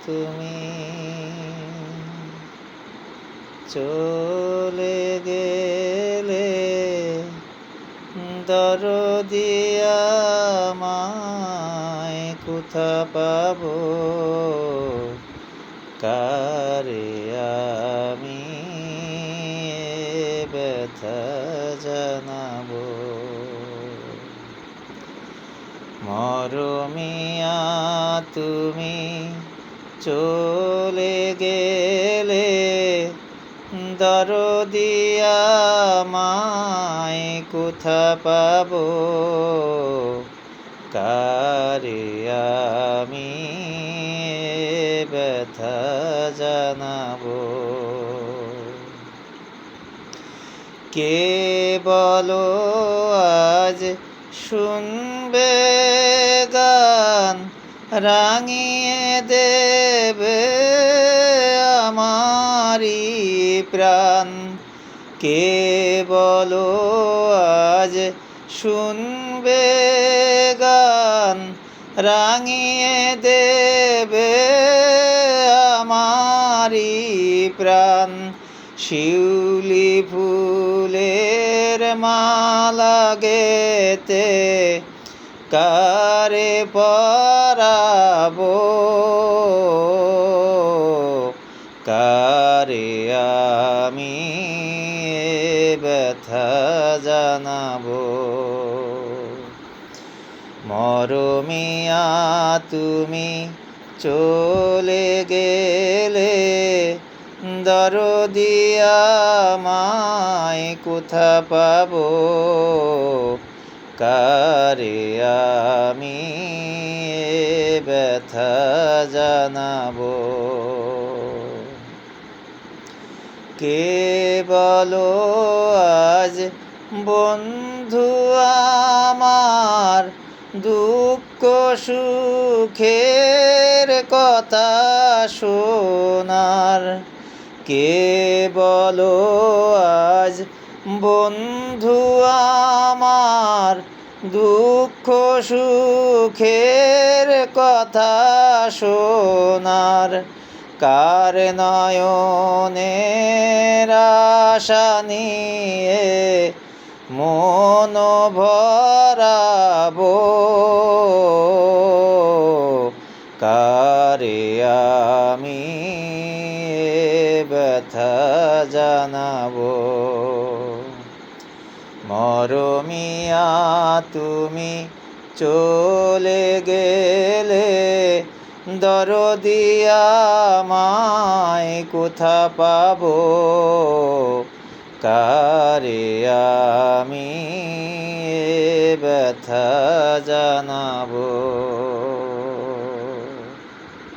তুমি চলে গেলে, দরদি আমায় কোথা পাবো, কারে আমি ব্যথা জানাবো। মরমিয়া তুমি চলে গেলে, দরদি আমায় কোথা পাবো, কারে আমি ব্যথা জানাবো। কে বলো আজ শুনবে গান, রাঙিয়ে দেবে আমারি প্রাণ। কে বলো আজ শুনবে গান, রাঙিয়ে দেবে আমারি প্রাণ। শিউলি ফুলের মালা গেতে কারে পরাবো, কারে আমি ব্যথা জানাবো। মরমিয়া তুমি চলে গেলে, দরদি আমায় কোথা পাবো, কারে আমি ব্যথা জানাবো। কে বলো আজ বন্ধু আমার, দুঃখ সুখের কথা শোনার। কে বলো আজ বন্ধু আমার, দুঃখ সুখের কথা শোনার। কার নয়নের আশা নিয়ে মন ভরাবো, কারে আমি ব্যথা জানাবো। মরমিয়া তুমি চলে গেলে, দরদি আমায় কোথা পাবো, কারে আমি ব্যথা জানাবো।